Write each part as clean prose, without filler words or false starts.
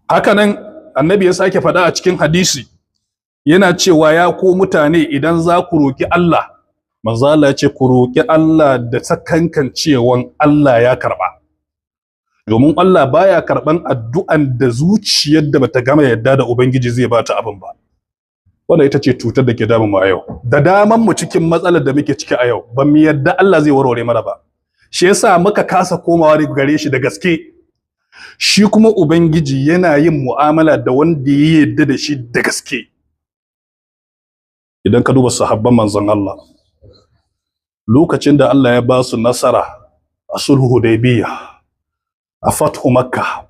hakanan annabi ya sake faɗa a cikin hadisi yana cewa ya ku mutane idan za ku roki Allah, manzo Allah ya ce ku roki Allah da sakankan cewan Allah ya karba, domin Allah baya karban addu'an da zuciyar da bata gama yadda da ubangiji zai bata abin ba. Wannan ita ce cutar da ke damun mu a yau, da daman mu cikin matsalar da muke ciki a yau ban mu yadda Allah zai warware mana ba, shi yasa muka kasa komawa gare shi da gaske. Shi kuma ubangiji yana yin mu'amala da wanda ya yadda da shi da gaske. Idan ka duba sahabban manzon Allah, lokacin da Allah ya ba su nasara a sulhu Hudaybiyah, a fathu Makka,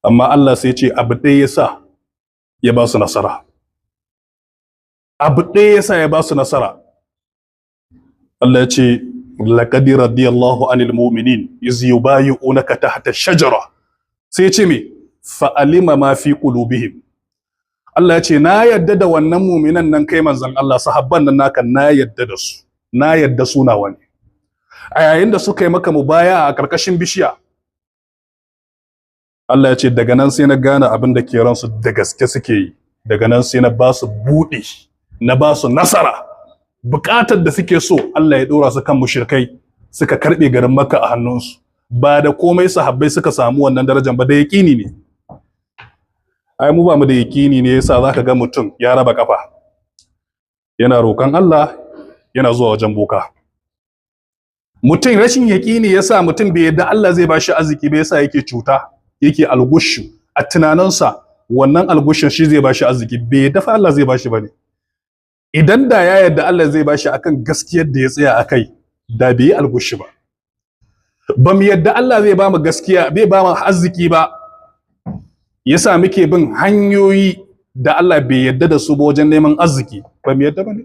amma Allah sai ce abu ɗaya yasa ya ba su nasara. Abu ɗaya yasa ya ba su nasara. Allah ya ce laqad radiyallahu anil mu'minin iz yubayyi'unaka tahta ash-shajara, sai ya ce me fa alima ma fi qulubihim. Allah ya ce na yadda da wannan mu'minan nan kai manzon Allah, sahabban nan naka na yadda da su, na yadda su nawa ne. A yayin da suka yi maka mubaya a karkashin bishiya, Allah ya ce daga nan sai na gane abin da ke ransu da gaske suke yi, daga nan sai na ba su buɗe, na ba su nasara. Bukatar da suke so Allah ya dora su kan mushrikai, suka karbe garin Makka a hannunsu. Ba da komai sahabbai suka samu wannan darajar ba, da yaqini ne. Ai mu ba mu da yaqini ne yasa zaka ga mutum ya raba kafa, yana roƙon Allah, yana zuwa wajen boka. Mutum rashin yaqini yasa mutum bai yadda Allah zai bashi arziki ba, yasa yake cuta, yake algushu a tunaninsa. Wannan algushin shi zai bashi arziki, bai dafa Allah zai bashi bane. Idan da ya yarda Allah zai bashi akan gaskiyar da ya tsaya akai, da bai algushi ba. Ba mu yadda Allah zai ba mu gaskiya, bai ba mu arziki ba, yasa muke bin hanyoyi da Allah bai yadda da su ba wajen neman arziki. Ba mu yadda bane.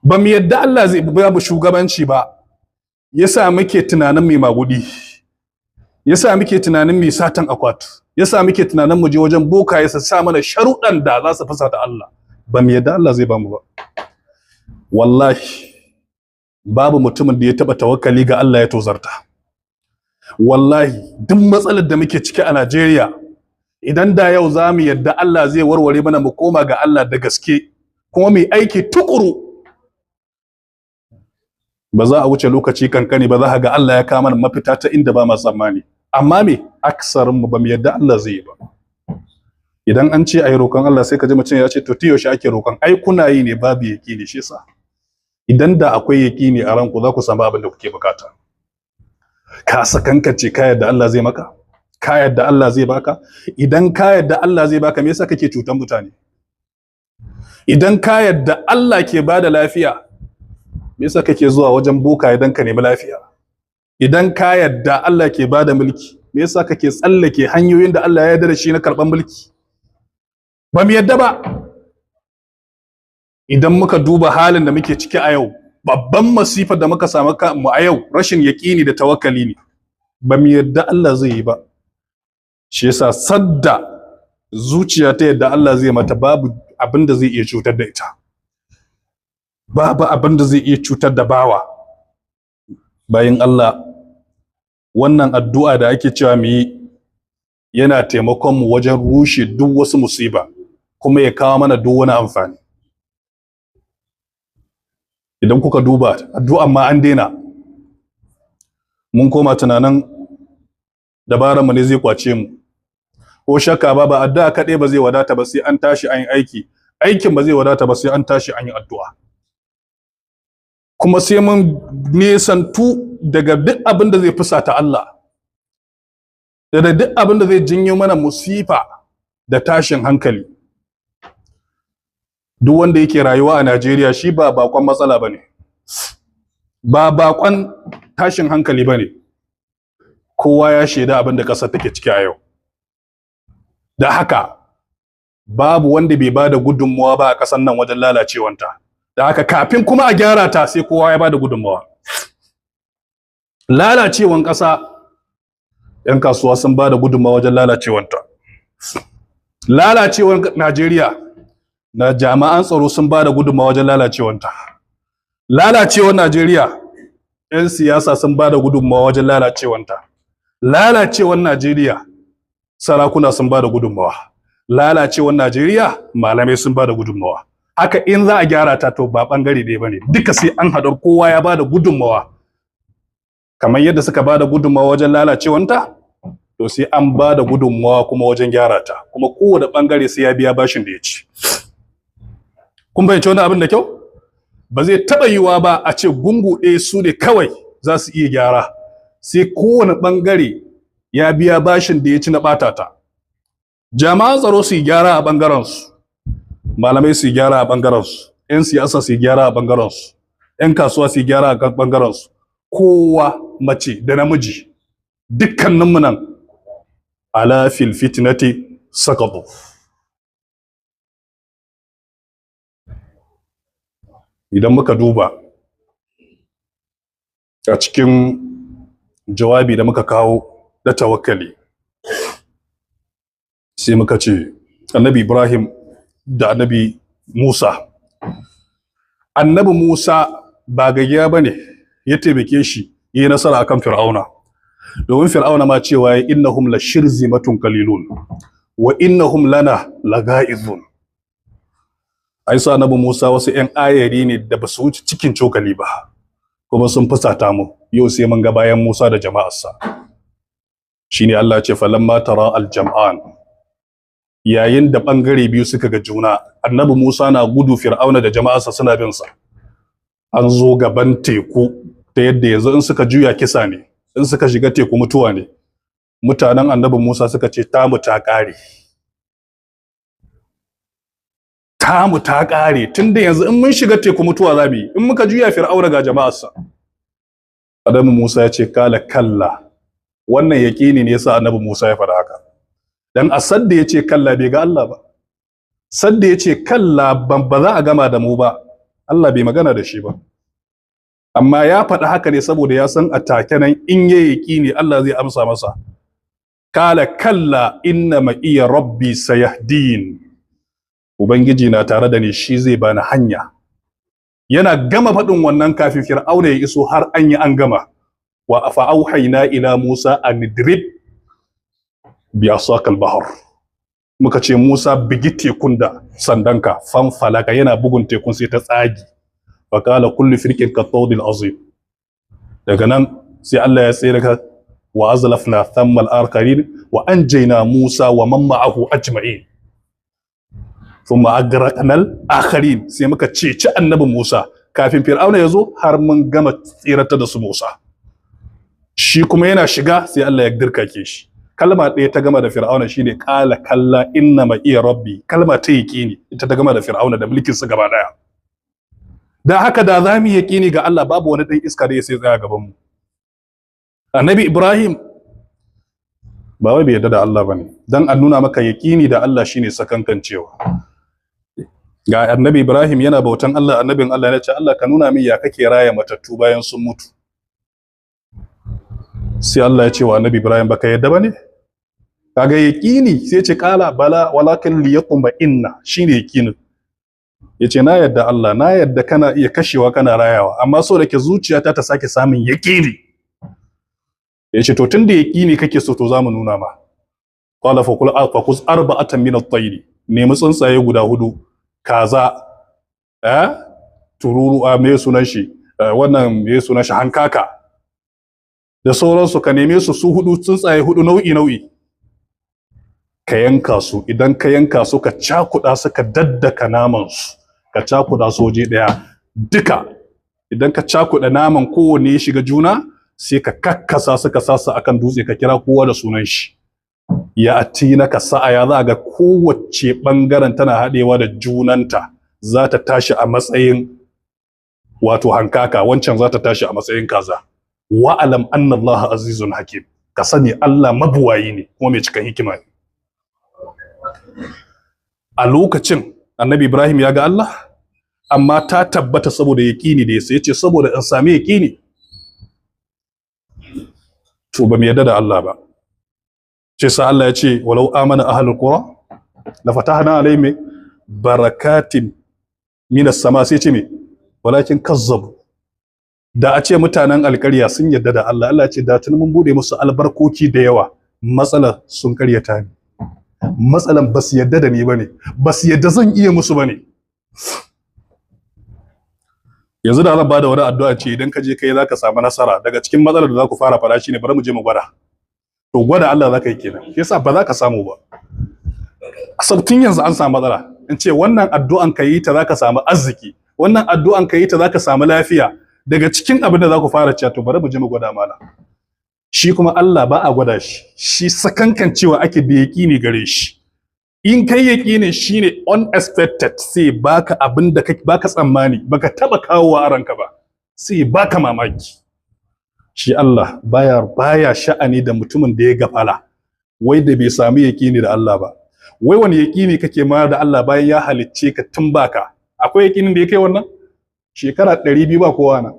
Ba mu yadda Allah zai ba mu shugabanci ba, yasa muke tunanin mai magudi, yasa muke tunanin mai satan akwatu, yasa muke tunanin mu je wajen boka yasa sa mana sharuɗan da za su fasa ta Allah. Ba mu yadda Allah zai ba mu ba. Wallahi babu mutumin da ya taba tawakkali ga Allah ya tozarta. Wallahi duk matsalar da muke ciki a Najeriya, idan da yau za mu yadda Allah zai warware mana mu koma ga Allah da gaske, kuma mu aiki tukuru, ba za a wuce lokaci kankani ba za ka ga Allah ya kawo mana mafita ta inda ba ma tsammani. Amma me aksarin mu ba mu yadda Allah zai yi ba. Idan an ce ayi roƙon Allah sai ka ji mutum ya ce to tiyo shi ake roƙon, ai kuna yi ne babu yaƙini, shi yasa. Idan da akwai yaƙini a ranku za ku samu abin da kuke bukata. Ka sakankance ka yadda Allah zai maka, ka yadda Allah zai baka. Idan ka yadda Allah zai baka, me yasa kake cutan mutane? Idan ka yadda Allah ke bada lafiya, me yasa kake zuwa wajen boka idan ka nemi lafiya? Idan ka yadda Allah ke bada mulki, me yasa kake tsallake hanyoyin da Allah ya yarda da shi na karban mulki? Ba mu yadda ba. Idan muka duba halin da muke ciki a yau, babban masifar da muka samu mu a yau rashin yaƙini da tawakkali ne. Ba mu yadda Allah zai yi ba. Shi yasa sadda zuciya ta yadda Allah zai mata, babu abin da zai iya cutar da ita. Babu abin da zai iya cutar da bawa. Bayin Allah, wannan addu'a da ake cewa mu yi yana taimakon mu wajen rushe duk wasu musiba, kuma ya kawo mana duk wani amfani. Idan kuka duba addu'an ma an daina, mun koma tunanin dabaran mu ne zai kwace mu. Ko shakka ba addu'a kaɗai ba zai wadata ba, sai an tashi an yi aiki. Aikin ba zai wadata ba sai an tashi an yi addu'a. Kuma sai mun nesantu daga duk abin da zai fusata Allah, da duk abin da zai jinyo mana musifa da tashin hankali. Duk wanda yake rayuwa a Najeriya shi ba bakon matsala bane, ba bakon tashin hankali bane. Kowa ya shaida abin da ƙasar take ciki a yau. Da haka babu wanda bai bada gudunmawa ba a ƙasar nan wajen lalacewanta. Da haka kafin kuma a gyara ta sai kowa ya bada gudunmawa. Lalacewan ƙasa, 'yan kasuwa sun bada gudunmawa wajen lalacewanta. Lalacewan Najeriya, na jami'an tsaro sun bada gudunmawa wajen lalacewanta. Lalacewar Najeriya, 'yan siyasa sun bada gudunmawa wajen lalacewanta. Lalacewar Najeriya, sarakuna sun ba da gudunmawa, lalacewar Najeriya malamai sun ba da gudunmawa. Haka in za a gyara ta to ba bangare ɗaya bane, duka sai an haɗar kowa ya ba da gudunmawa. Kamar yadda suka ba da gudunmawa wajen lalacewanta, to sai an ba da gudunmawa kuma wajen gyara ta, kuma kowane bangare sai ya biya bashin da ya ci. Kun fahimci wannan abin da kyau? Ba zai taɓa yiwa ba a ce gungu ɗaya su ne kawai za su iya gyara, sai kowane bangare ya biya bashin da ya ci na ɓata ta. Jama'an tsaro su yi gyara a ɓangarensu, malamai su yi gyara a ɓangarensu, 'yan siyasa su yi gyara a ɓangarensu, 'yan kasuwa su yi gyara a ɓangarensu, kowa mace da namiji dukkaninmu nan ala fil fitnati saqatu. Idan muka duba a cikin jawabi da muka kawo da tawakkali, sai muka ce annabi Ibrahim da annabi Musa. Annabi Musa ba gayya bane ya taimake shi yi nasara akan Fir'auna, domin Fir'auna ma cewa innahum la shirzimatun qalilun wa innahum lana laga'izun. Ai sa annabi Musa wasu 'yan ayari ne da basu wuce cikin cokali ba, kuma sun fusata mu. Yau sai mun ga bayan Musa da jama'arsa. Shine Allah ce falamma tara al-jam'an, yayin da bangare biyu suka ga juna, annabi Musa na gudu, Fir'auna da jama'arsa suna bin sa. An zo gaban teku ta yadda yanzu in suka juya kisa ne, in suka shiga teku mutuwa ne. Mutanen annabi Musa suka ce tamu ta kare, tamu ta kare, tunda yanzu in mun shiga teku mutuwa za mu yi, in muka juya Fir'auna ga jama'arsa. Annabi Musa ya ce kala kalla. Wannan yaƙini ne yasa annabi Musa ya faɗa haka, dan a sadda ya ce kalla bai ga Allah ba. Sadda ya ce kalla ba za a gama da mu ba, Allah bai magana da shi ba. Amma ya faɗi haka ne saboda ya san a take nan in ya yaƙini Allah zai amsa masa. Kala kalla inna ma iya rabbi sayahdin. Ubangiji na tare da ni, shi zai bani hanya. Yana gama faɗin wannan kafin Fir'auna ya iso, har an yi an gama. Wa fa auhayna ila Musa an idrib bi asakal bahr. Muka ce Musa bigi tekun da sandanka, fan falaka, yana bugun tekun sai ta tsagi. Fa qala kullu firqin ka tawdil azim. Daga nan sai Allah ya tsere ka wa azlafna thamma al-akharin wa anjayna Musa wa man ma'ahu ajma'in. Thumma agraqna al-akharin, sai muka ceci annabi Musa kafin Fir'auna ya zo, har mun gama tsirata da su Musa. Shi kuma yana shiga sai Allah ya dirkake shi. Kalma ɗaya ta gama da Fir'auna shine qala kalla inna ma iya rabbi. Kalma ta yaqini ita ta gama da Fir'auna da mulkin sa gaba daya. Da haka da za mu yaqini ga Allah, babu wani dan iska da ya sai tsaya gaban mu. Annabi Ibrahim ba wai bai yarda da Allah bane, dan an nuna maka yaqini da Allah shine sakankancewa. Ga annabi Ibrahim yana bautan Allah, annabin Allah ya ce Allah ka nuna min ya kake raya matattu bayan sun mutu. Sai Allah ya ce wa annabi Ibrahim baka yadda bane? Kaga yaqini sai ce kala bala walakin liyaquma inna, shine yaqinin. Yace na yadda Allah, na yadda kana iya kashewa kana rayawa, amma so da ke zuciyata ta sake samun yaqini. Yace to tunda yaqini kake so to zamu nuna ma. Qala fa kul faqus arba'atan min at-tayr. Nemi tsuntsaye guda hudu, kaza, tururu, me sunan shi, wannan me sunan shi, hankaka, da sauransu, ka neme su hudu, tsuntsaye hudu nau'i ka yanka su. Idan ka yanka su ka cakuda su, ka daddaka naman su, ka cakuda su waje daya duka. Idan ka cakuda naman kowanne ya shiga juna, sai ka kakkasa su ka sasa akan dutse, ka kira kowa da sunan shi. Ya atina ka sa'aya, za ga kowace bangaren tana haɗewa da junanta, za ta tashi a matsayin wato hankaka, wancan za ta tashi a matsayin kaza. Wa'alam anna Allah azizun hakim. Ka sani Allah mabuwayi ne kuma mai cikin hikima ne. A lokacin annabi Ibrahim ya ga Allah, amma ta tabbata saboda yaqini da yasa, yace saboda in sami yaqini to ba mu yarda da Allah ba. Ce sa Allah ya ce walau amana ahlul qura la fatahna alaihim barakatin minas sama, sai ce me walakin kazzabu. Da a ce mutanen alƙarya sun yarda da Allah, Allah ya ce da tun mun bude musu albarkoki da yawa, matsalar sun karyata ni, matsalan ba su yadda da ni bane, ba su yadda zan iya musu bane. Yanzu da zan bada wani addu'a ce idan ka je kai zaka samu nasara, daga cikin matsalar da za ku fara fara shine bari mu je mu gwada. To gwada Allah zaka yi kenan, yasa ba za ka samu ba. Asabtin yanzu an samu matsala, in ce wannan addu'an ka yi ta zaka samu arziki, wannan addu'an ka yi ta zaka samu lafiya. Daga cikin abin da za ku fara cewa to bari mu je mu gwada mana. Shi kuma Allah ba a gwada shi, shi sakankan cewa ake da yaƙini gare shi. In kai yaƙini shine unexpected, sai baka abin da baka tsammani, baka taba kawowa a ranka ba, sai baka mamaki. Shi Allah baya sha'ani da mutumin da ya gafala, wai da bai sami yaƙini da Allah ba. Wai wani yaƙini kake ma da Allah bayan ya halicce ka tun baka? Akwai yaƙinin da ya kai wannan? Shekara 200 ba kowa na.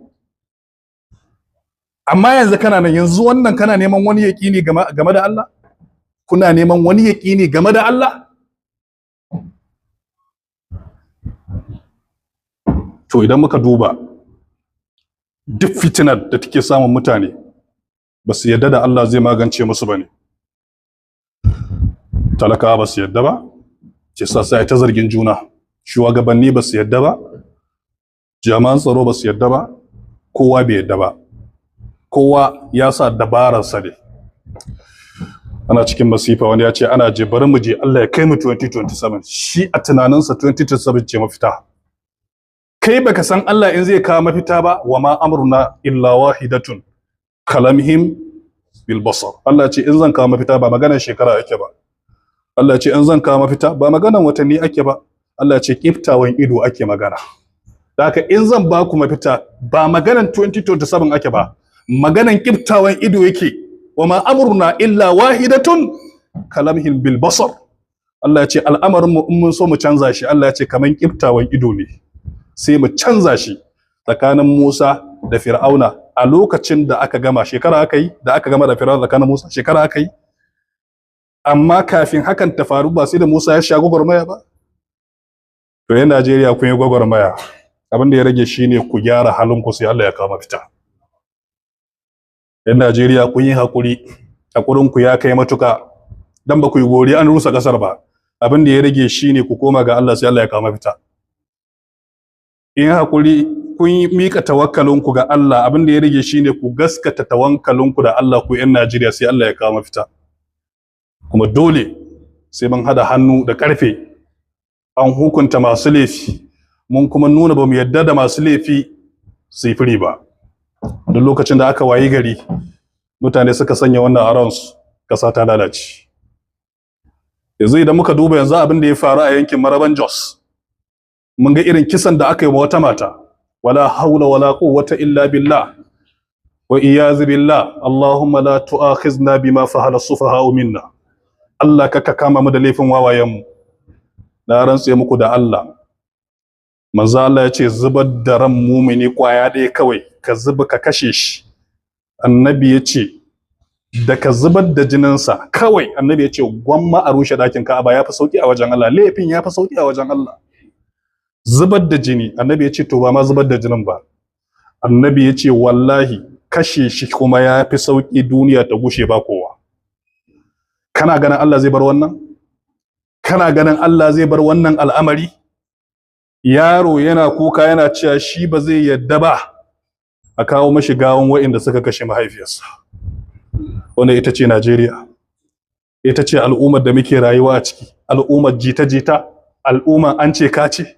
Amma yanzu kana nan, yanzu wannan kana neman wani yaƙini game da Allah? Kuna neman wani yaƙini game da Allah? To idan muka duba duk fitinar da take samun mutane, ba su yadda da Allah zai magance musu bane. Talakawa ba su yadda ba, ce sa sai ta zargin juna. Shugabanni ba su yadda ba, jami'an tsaro ba su yadda ba, kowa bai yadda ba. Kowa ya sa dabararsa ne. Ana cikin masifa, wani ya ce ana je bari mu je Allah ya kai mu 2027. Shi a tunaninsa 2027 ce mafita. Kai baka san Allah in zai kawo mafita ba, wa ma amruna illa wahidatun kalamhim bil basar. Allah ce in zan kawo mafita ba maganar shekara ake ba. Allah ce in zan kawo mafita ba maganar watanni ake ba. Allah ce kiftawan ido ake magana. Da haka in zan ba ku mafita ba maganar 2027 ake ba, maganar kiftawan ido yake. Wa ma amruna illa wahidatun kalamhim bil basar. Allah ce al'amarin mu in mun so mu canza shi, Allah ce kaman kiftawan ido ne. Sai mu canza shi. Tsakanin Musa da Fir'auna a lokacin da aka gama, shekara aka yi da aka gama da Fir'auna tsakanin Musa, shekara aka yi. Amma kafin hakan ta faru ba sai da Musa ya sha gwagwarmaya ba. To yan Najeriya kun yi gwagwarmaya, abin da ya rage shine ku gyara halinku sai Allah ya kawo mafita. Yan Najeriya kun yi hakuri, hakurin ku ya kai matuka, dan ba ku yi gori an rusa kasar ba. Abin da ya rage shine ku koma ga Allah sai Allah ya kawo mafita. In hakuri kun mika tawakkalinku ga Allah, abin da ya rage shine ku gaskata tawakkalinku da Allah ku yan Najeriya sai Allah ya kawo mafita. Kuma dole sai mun hada hannu da karfe, an hukunta masu laifi, mun kuma nuna ba mu yadda da masu laifi su yi firi ba. Duk lokacin da aka wayi gari mutane suka sanya wannan a ransu, kasa ta lalace. Yanzu idan muka duba yanzu abin da ya faru a yankin Maraban Jos, mun ga irin kisan da aka yi wa wata mata. Wala haula wala quwwata illa billah wa iyaz billah. Allahumma la tu'akhizna bima fahala sufaha'u minna. Allah ka kama mu da laifin wawayen mu. Na rantse muku da Allah, manzo Allah ya ce zubar da ran mumini kwaya ɗaya kawai ka zuba ka kashe shi. Annabi ya ce da ka zubar da jininsa kawai, annabi ya ce gwamma a rushe ɗakin Ka'aba ya fi sauki a wajen Allah, laifin ya fi sauki a wajen Allah. Zubar da jini, annabi ya ce to ba ma zubar da jinin ba, annabi ya ce wallahi kashe shi kuma ya fi sauki duniya ta gushe ba kowa. Kana ganin Allah zai bar wannan? Kana ganin Allah zai bar wannan al'amari? Yaro yana kuka yana cewa shi ba zai yadda ba a kawo mashi gawon wa'inda suka kashe mahaifiyarsa. Wannan ita ce Najeriya, ita ce al'ummar da muke rayuwa a ciki, al'ummar jita-jita, al'ummar an ce ka ce.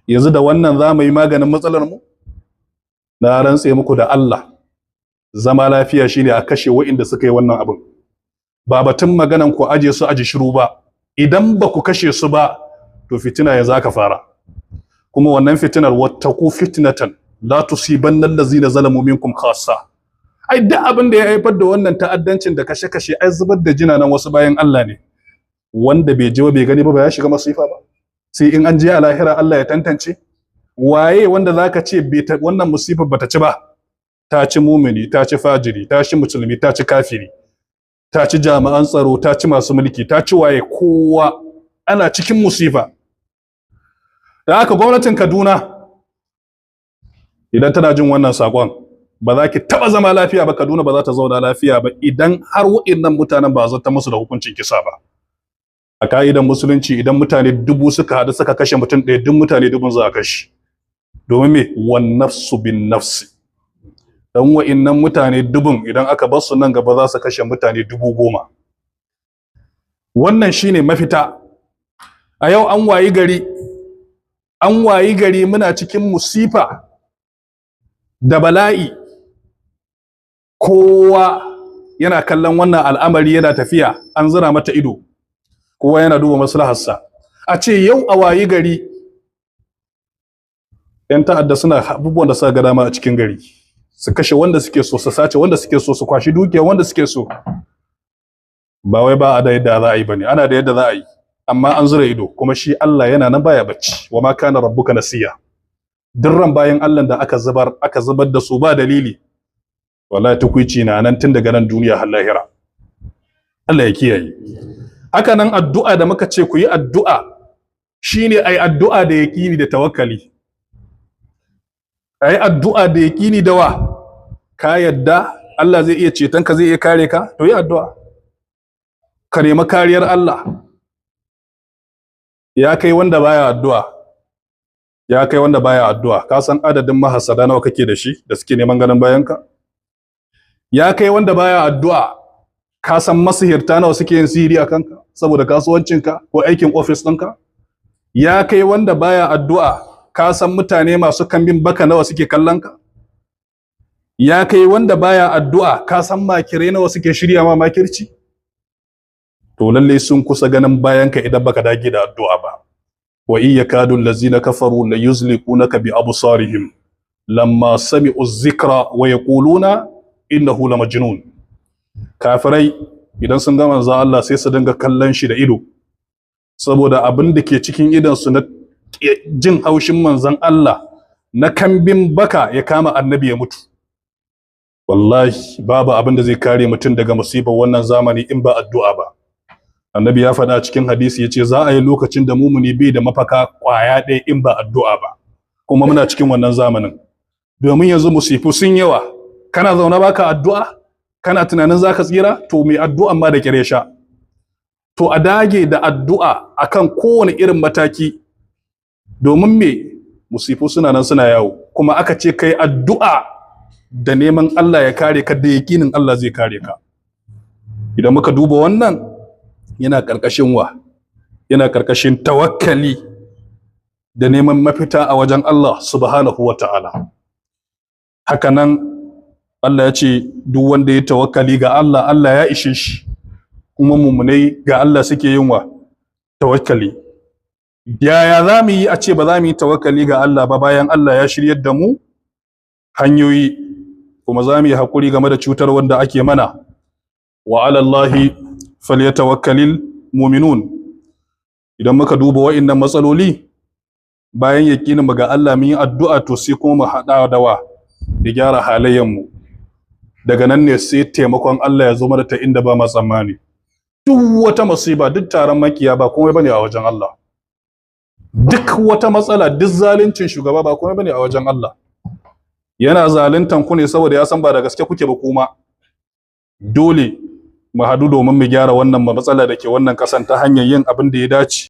Yanzu da wannan za mu yi maganin matsalar mu? Na rantse muku da Allah, zama lafiya shine a kashe wa'inda suka yi wannan abin. Ba batun maganan ku aje su aji shiru ba. Idan ba ku kashe su ba, to fitina yanzu aka fara. Kuma wannan fitinar wattaqu fitnatan la tusibanna allazina zalamu minkum khassa. Ai duk abin da ya haifar da wannan ta'addancin da kashe-kashe, ai zubar da jinanan wasu bayan Allah ne. Wanda bai je ba bai gani ba ya shiga masifa ba. Sai in an je a lahira Allah ya tantance. Waye wanda zaka ce wannan musifar bata ci ba? Ta ci mumini, ta ci fajiri, ta ci musulmi, ta ci kafiri, ta ci jami'an tsaro, ta ci masu mulki, ta ci waye, kowa ana cikin musifa. Da haka gwamnatin Kaduna idan tana jin wannan sakon, ba za ki taba zama lafiya ba, Kaduna ba za ta zauna lafiya ba idan har wa'innan mutanen ba zata musu da hukuncin kisa ba. A ka'idan musulunci idan mutane 1000 suka haɗu suka kashe mutum ɗaya, duk mutane 1000 za a kashe. Domin me? Wan nafsu bin nafsi. Dan wa'innan mutane 1000 idan aka bar su nan gaba za su kashe mutane 10,000. Wannan shine mafita. A yau an wayi gari muna cikin musifa da bala'i. Kowa yana kallon wannan al'amari yana tafiya, an zira mata ido, kowa yana duba maslaharsa. A ce yau a wayi gari 'yan ta'adda suna abubuwan da suka ga dama a cikin gari, su kashe wanda suke so, su sace wanda suke so, su kwashi dukiya wanda suke so. Ba wai ba a da yadda za a yi bane, ana da yadda za a yi, amma an zura ido. Kuma shi Allah yana nan baya bacci, wa ma kana rabbuka nasiya. Dirran bayan Allah da aka zubar da su ba dalili, wallahi tukuici na nan tun daga nan duniya har lahira. Allah ya kiyaye. Haka nan addu'a da muka ce ku yi addu'a, shine ai addu'a da yaqini da tawakkali. Ai addu'a da yaqini da wa ka yadda Allah zai iya ceton ka, zai iya kare ka, to yi addu'a. Ka nemi kariyar Allah. Ya kai wanda baya addu'a, ka san adadin mahasada nawa kake da shi da suke neman ganin bayanka? Ya kai wanda baya addu'a, ka san masihirta nawa suke yin sihiri a kanka saboda kasuwancinka ko aikin ofis ɗinka? Ya kai wanda baya addu'a, ka san mutane masu kambin baka nawa suke kallon ka? Ya kai wanda baya addu'a, ka san makirai nawa suke shirya ma makirci? To lalle sun kusa ganin bayanka idan baka dage da addu'a ba. Wa yakadu allazina kafaru la yuzliqunaka bi absarihim lamma sami'u dhikra wa yaquluna innahu la majnun. Kafirai idan sun ga manzo Allah sai su dinga kallon shi da ido, saboda abin da ke cikin idon su na jin haushin manzon Allah, na kambin baka ya kama annabi ya mutu. Wallahi babu abin da zai kare mutum daga musibar wannan zamani in ba addu'a ba. Annabi ya faɗa cikin hadisi, yace za a yi lokacin da mumuni bai da mafaka kwaya ɗaya in ba addu'a ba. Kuma muna cikin wannan zamanin, domin yanzu musifu sun yawa. Kana zaune baka addu'a, kana tunanin zaka tsira, to mai addu'an ma da kire sha. To a dage da addu'a akan kowane irin mataki, domin me? Musifu suna nan suna yawo, kuma aka ce kai addu'a da neman Allah ya kare ka, da yakinin Allah zai kare ka. Idan muka duba wannan, yana ƙarƙashin wa? Yana ƙarƙashin tawakkali da neman mafita a wajen Allah subhanahu wa ta'ala. Haka nan Allah ya ce duk wanda ya tawakkali ga Allah, Allah ya ishe shi. Kuma mummunai ga Allah suke yin wa? Tawakkali. Yaya za mu yi a ce ba za mu yi tawakkali ga Allah ba bayan Allah ya shiryar da mu hanyoyi, kuma za mu yi haƙuri game da cutar wanda ake mana? Wa alallahi falyatawakkalil mu'minun. Idan muka duba wa'innan matsaloli, bayan yakinin mu ga Allah mun yi addu'a, to sai kuma mu hada da wa? Da gyara halayen mu. Daga nan ne sai taimakon Allah ya zo mana ta inda ba ma tsammani. Duk wata musiba, duk taron makiya ba komai bane a wajen Allah. Duk wata matsala, duk zaluncin shugaba ba komai bane a wajen Allah. Yana zaluntan ku ne saboda ya san ba da gaske kuke ba kuma. Dole mu hadu domin mu gyara wannan matsala da ke wannan kasan ta hanyar yin abin da ya dace.